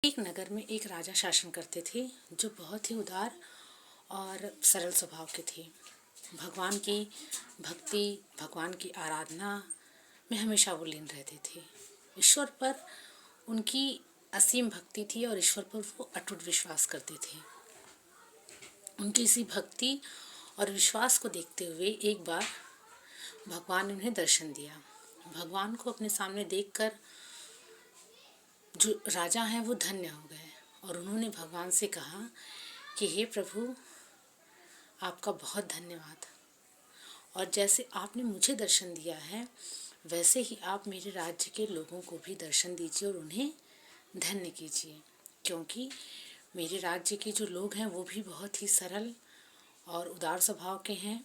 एक नगर में एक राजा शासन करते थे जो बहुत ही उदार और सरल स्वभाव के थे। भगवान की भक्ति, भगवान की आराधना में हमेशा वो लीन रहते थे। ईश्वर पर उनकी असीम भक्ति थी और ईश्वर पर वो अटूट विश्वास करते थे। उनकी इसी भक्ति और विश्वास को देखते हुए एक बार भगवान ने उन्हें दर्शन दिया। भगवान को अपने सामने देखकर जो राजा हैं वो धन्य हो गए और उन्होंने भगवान से कहा कि हे प्रभु, आपका बहुत धन्यवाद, और जैसे आपने मुझे दर्शन दिया है वैसे ही आप मेरे राज्य के लोगों को भी दर्शन दीजिए और उन्हें धन्य कीजिए, क्योंकि मेरे राज्य के जो लोग हैं वो भी बहुत ही सरल और उदार स्वभाव के हैं।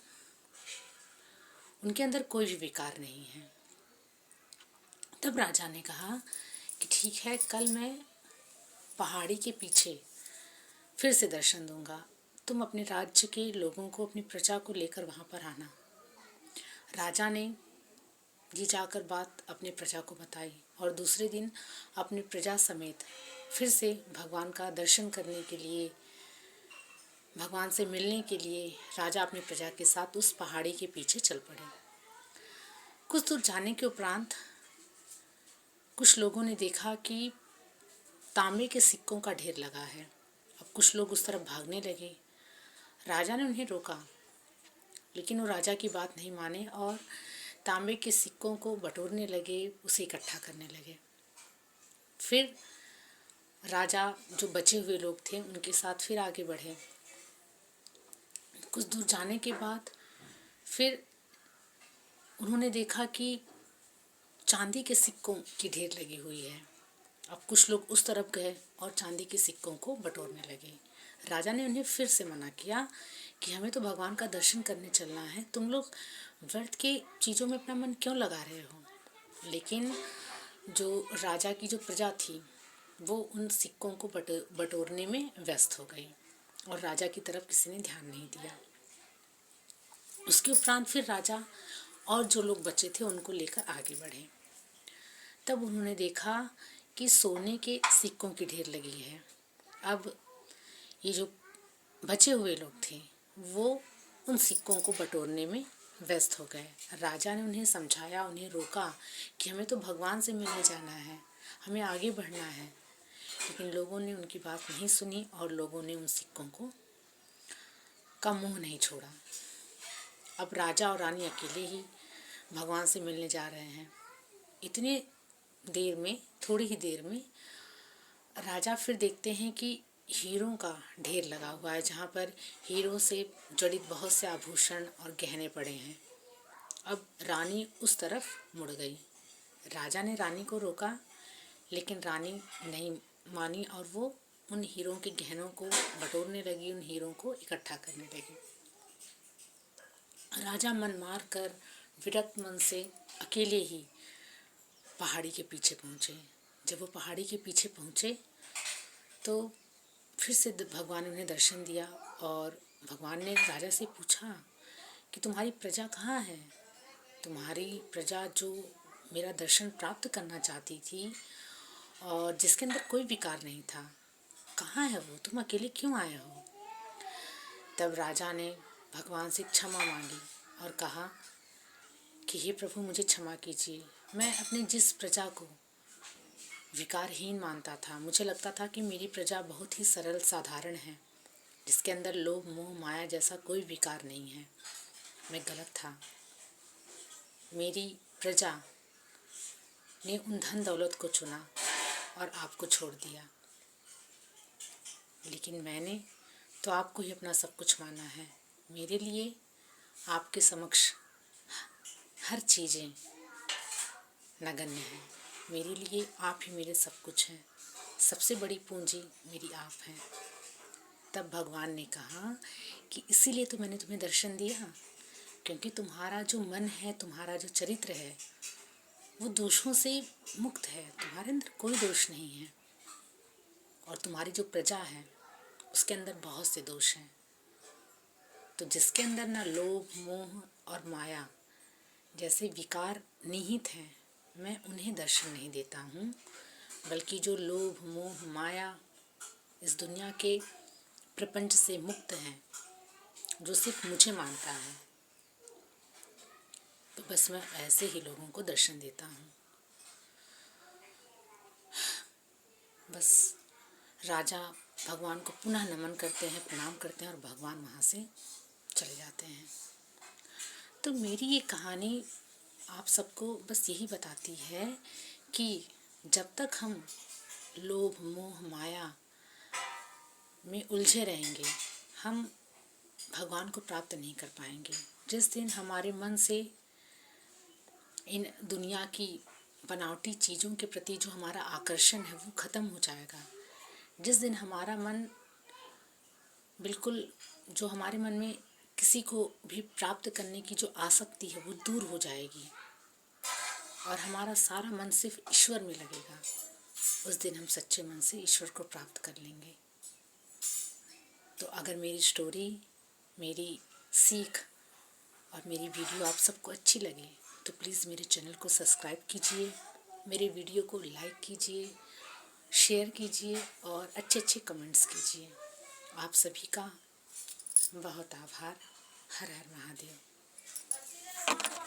उनके अंदर कोई भी विकार नहीं है। तब राजा ने कहा कि ठीक है, कल मैं पहाड़ी के पीछे फिर से दर्शन दूंगा। तुम अपने राज्य के लोगों को, अपनी प्रजा को लेकर वहाँ पर आना। राजा ने ये जाकर बात अपने प्रजा को बताई और दूसरे दिन अपनी प्रजा समेत फिर से भगवान का दर्शन करने के लिए, भगवान से मिलने के लिए राजा अपनी प्रजा के साथ उस पहाड़ी के पीछे चल पड़े। कुछ दूर जाने के उपरांत कुछ लोगों ने देखा कि तांबे के सिक्कों का ढेर लगा है। अब कुछ लोग उस तरफ भागने लगे। राजा ने उन्हें रोका, लेकिन वो राजा की बात नहीं माने और तांबे के सिक्कों को बटोरने लगे, उसे इकट्ठा करने लगे। फिर राजा जो बचे हुए लोग थे उनके साथ फिर आगे बढ़े। कुछ दूर जाने के बाद फिर उन्होंने देखा कि चांदी के सिक्कों की ढेर लगी हुई है। अब कुछ लोग उस तरफ गए और चांदी के सिक्कों को बटोरने लगे। राजा ने उन्हें फिर से मना किया कि हमें तो भगवान का दर्शन करने चलना है, तुम लोग व्यर्थ की चीज़ों में अपना मन क्यों लगा रहे हो। लेकिन जो राजा की जो प्रजा थी वो उन सिक्कों को बटोरने में व्यस्त हो गई और राजा की तरफ किसी ने ध्यान नहीं दिया। उसके उपरांत फिर राजा और जो लोग बचे थे उनको लेकर आगे बढ़े। तब उन्होंने देखा कि सोने के सिक्कों की ढेर लगी है। अब ये जो बचे हुए लोग थे वो उन सिक्कों को बटोरने में व्यस्त हो गए। राजा ने उन्हें समझाया, उन्हें रोका कि हमें तो भगवान से मिलने जाना है, हमें आगे बढ़ना है, लेकिन लोगों ने उनकी बात नहीं सुनी और लोगों ने उन सिक्कों का मुंह नहीं छोड़ा। अब राजा और रानी अकेले ही भगवान से मिलने जा रहे हैं। इतने देर में, थोड़ी ही देर में राजा फिर देखते हैं कि हीरों का ढेर लगा हुआ है, जहाँ पर हीरों से जड़ित बहुत से आभूषण और गहने पड़े हैं। अब रानी उस तरफ मुड़ गई। राजा ने रानी को रोका, लेकिन रानी नहीं मानी और वो उन हीरों के गहनों को बटोरने लगी, उन हीरों को इकट्ठा करने लगी। राजा मन मार कर विरक्त मन से अकेले ही पहाड़ी के पीछे पहुँचे। जब वो पहाड़ी के पीछे पहुँचे तो फिर से भगवान ने उन्हें दर्शन दिया और भगवान ने राजा से पूछा कि तुम्हारी प्रजा कहाँ है। तुम्हारी प्रजा जो मेरा दर्शन प्राप्त करना चाहती थी और जिसके अंदर कोई विकार नहीं था, कहाँ है वो, तुम अकेले क्यों आए हो। तब राजा ने भगवान से क्षमा मांगी और कहा कि हे प्रभु, मुझे क्षमा कीजिए। मैं अपनी जिस प्रजा को विकारहीन मानता था, मुझे लगता था कि मेरी प्रजा बहुत ही सरल साधारण है, जिसके अंदर लोभ मोह माया जैसा कोई विकार नहीं है। मैं गलत था। मेरी प्रजा ने उन धन दौलत को चुना और आपको छोड़ दिया, लेकिन मैंने तो आपको ही अपना सब कुछ माना है। मेरे लिए आपके समक्ष हर चीज़ें नगण्य हैं। मेरे लिए आप ही मेरे सब कुछ हैं। सबसे बड़ी पूंजी मेरी आप हैं। तब भगवान ने कहा कि इसीलिए तो मैंने तुम्हें दर्शन दिया, क्योंकि तुम्हारा जो मन है, तुम्हारा जो चरित्र है वो दोषों से मुक्त है। तुम्हारे अंदर कोई दोष नहीं है और तुम्हारी जो प्रजा है उसके अंदर बहुत से दोष हैं। तो जिसके अंदर ना लोभ मोह और माया जैसे विकार निहित हैं, मैं उन्हें दर्शन नहीं देता हूँ। बल्कि जो लोभ मोह माया इस दुनिया के प्रपंच से मुक्त है, जो सिर्फ मुझे मानता है, तो बस मैं ऐसे ही लोगों को दर्शन देता हूँ। बस राजा भगवान को पुनः नमन करते हैं, प्रणाम करते हैं और भगवान वहाँ से चले जाते हैं। तो मेरी ये कहानी आप सबको बस यही बताती है कि जब तक हम लोभ मोह माया में उलझे रहेंगे, हम भगवान को प्राप्त नहीं कर पाएंगे। जिस दिन हमारे मन से इन दुनिया की बनावटी चीज़ों के प्रति जो हमारा आकर्षण है वो ख़त्म हो जाएगा, जिस दिन हमारा मन बिल्कुल, जो हमारे मन में किसी को भी प्राप्त करने की जो आसक्ति है वो दूर हो जाएगी और हमारा सारा मन सिर्फ ईश्वर में लगेगा, उस दिन हम सच्चे मन से ईश्वर को प्राप्त कर लेंगे। तो अगर मेरी स्टोरी, मेरी सीख और मेरी वीडियो आप सबको अच्छी लगे तो प्लीज़ मेरे चैनल को सब्सक्राइब कीजिए, मेरे वीडियो को लाइक कीजिए, शेयर कीजिए और अच्छे अच्छे कमेंट्स कीजिए। आप सभी का बहुत आभार। हर हर महादेव।